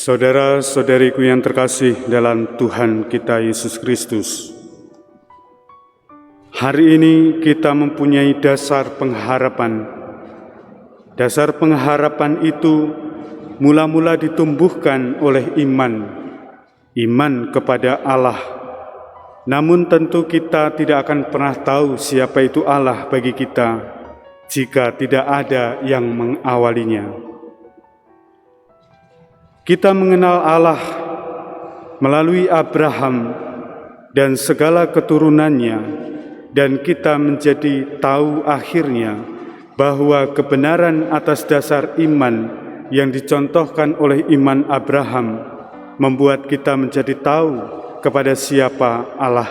Saudara-saudariku yang terkasih dalam Tuhan kita Yesus Kristus, hari ini kita mempunyai dasar pengharapan. Dasar pengharapan itu mula-mula ditumbuhkan oleh iman kepada Allah. Namun tentu kita tidak akan pernah tahu siapa itu Allah bagi kita jika tidak ada yang mengawalinya. Kita mengenal Allah melalui Abraham dan segala keturunannya, dan kita menjadi tahu akhirnya bahwa kebenaran atas dasar iman yang dicontohkan oleh iman Abraham membuat kita menjadi tahu kepada siapa Allah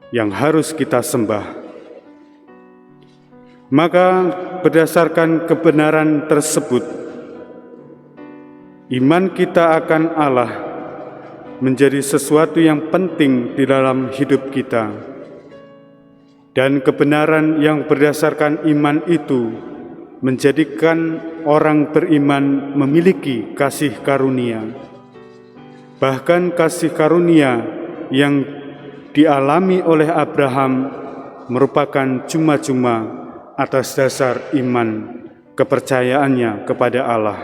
yang harus kita sembah. Maka berdasarkan kebenaran tersebut, iman kita akan Allah menjadi sesuatu yang penting di dalam hidup kita. Dan kebenaran yang berdasarkan iman itu menjadikan orang beriman memiliki kasih karunia. Bahkan kasih karunia yang dialami oleh Abraham merupakan cuma-cuma atas dasar iman kepercayaannya kepada Allah.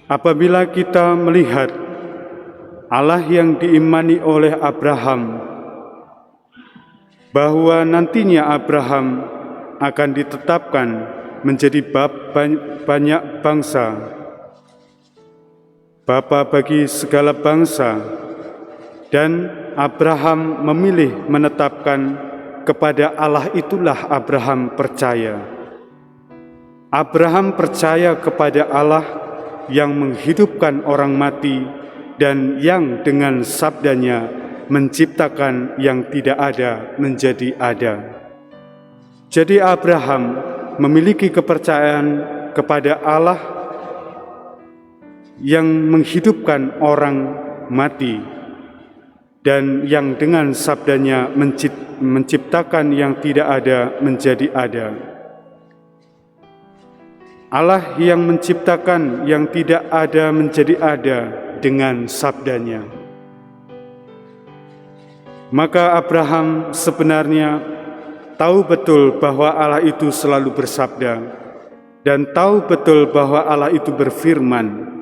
Apabila kita melihat Allah yang diimani oleh Abraham, bahwa nantinya Abraham akan ditetapkan menjadi banyak bangsa, bapa bagi segala bangsa, dan Abraham memilih menetapkan kepada Allah itulah Abraham percaya. Abraham percaya kepada Allah yang menghidupkan orang mati dan yang dengan sabdanya menciptakan yang tidak ada menjadi ada. Jadi Abraham memiliki kepercayaan kepada Allah yang menghidupkan orang mati dan yang dengan sabdanya menciptakan yang tidak ada menjadi ada. Allah yang menciptakan yang tidak ada menjadi ada dengan sabdanya. Maka Abraham sebenarnya tahu betul bahwa Allah itu selalu bersabda dan tahu betul bahwa Allah itu berfirman.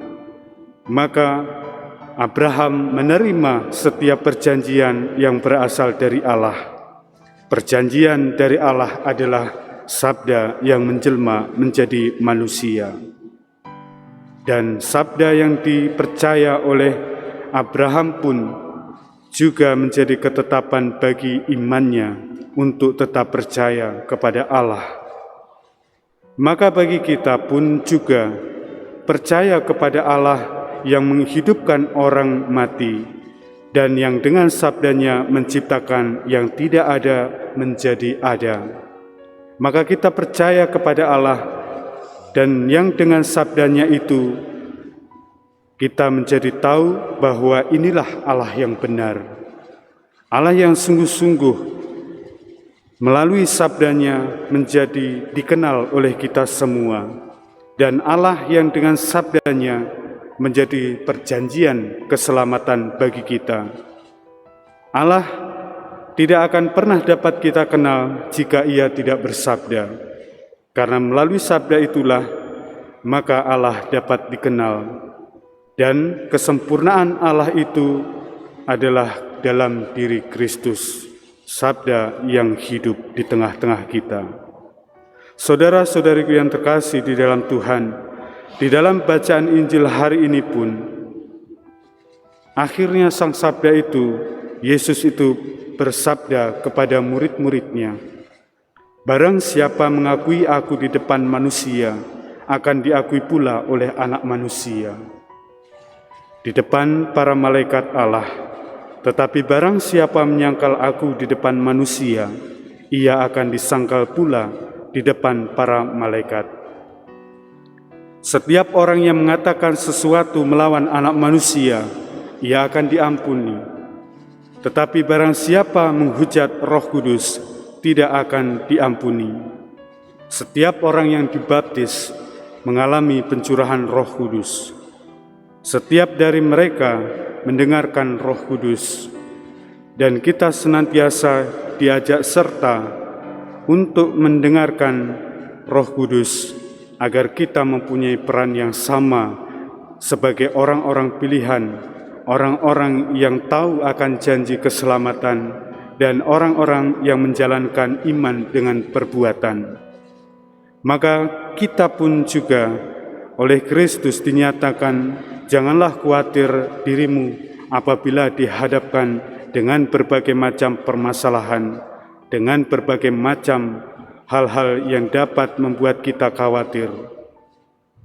Maka Abraham menerima setiap perjanjian yang berasal dari Allah. Perjanjian dari Allah adalah sabda yang menjelma menjadi manusia. Dan sabda yang dipercaya oleh Abraham pun juga menjadi ketetapan bagi imannya untuk tetap percaya kepada Allah. Maka bagi kita pun juga percaya kepada Allah yang menghidupkan orang mati dan yang dengan sabdanya menciptakan yang tidak ada menjadi ada. Maka kita percaya kepada Allah dan yang dengan sabdanya itu kita menjadi tahu bahwa inilah Allah yang benar. Allah yang sungguh-sungguh melalui sabdanya menjadi dikenal oleh kita semua. Dan Allah yang dengan sabdanya menjadi perjanjian keselamatan bagi kita. Allah tidak akan pernah dapat kita kenal jika Ia tidak bersabda. Karena melalui sabda itulah maka Allah dapat dikenal. Dan kesempurnaan Allah itu adalah dalam diri Kristus, sabda yang hidup di tengah-tengah kita. Saudara-saudariku yang terkasih di dalam Tuhan, di dalam bacaan Injil hari ini pun, akhirnya sang sabda itu, Yesus itu bersabda kepada murid-muridnya, "Barang siapa mengakui aku di depan manusia, akan diakui pula oleh Anak Manusia di depan para malaikat Allah. Tetapi barang siapa menyangkal aku di depan manusia, ia akan disangkal pula di depan para malaikat." Setiap orang yang mengatakan sesuatu melawan Anak Manusia, ia akan diampuni. Tetapi barang siapa menghujat Roh Kudus, tidak akan diampuni. Setiap orang yang dibaptis mengalami pencurahan Roh Kudus. Setiap dari mereka mendengarkan Roh Kudus, dan kita senantiasa diajak serta untuk mendengarkan Roh Kudus agar kita mempunyai peran yang sama sebagai orang-orang pilihan, orang-orang yang tahu akan janji keselamatan, dan orang-orang yang menjalankan iman dengan perbuatan. Maka kita pun juga oleh Kristus dinyatakan, janganlah khawatir dirimu apabila dihadapkan dengan berbagai macam permasalahan, dengan berbagai macam hal-hal yang dapat membuat kita khawatir.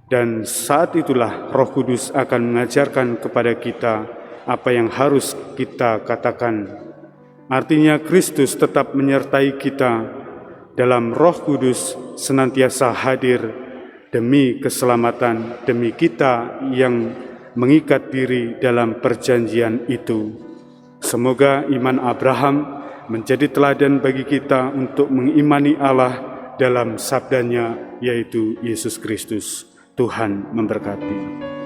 Dan saat itulah Roh Kudus akan mengajarkan kepada kita apa yang harus kita katakan. Artinya Kristus tetap menyertai kita dalam Roh Kudus senantiasa hadir demi keselamatan, demi kita yang mengikat diri dalam perjanjian itu. Semoga iman Abraham menjadi teladan bagi kita untuk mengimani Allah dalam sabdanya, yaitu Yesus Kristus. Tuhan memberkati.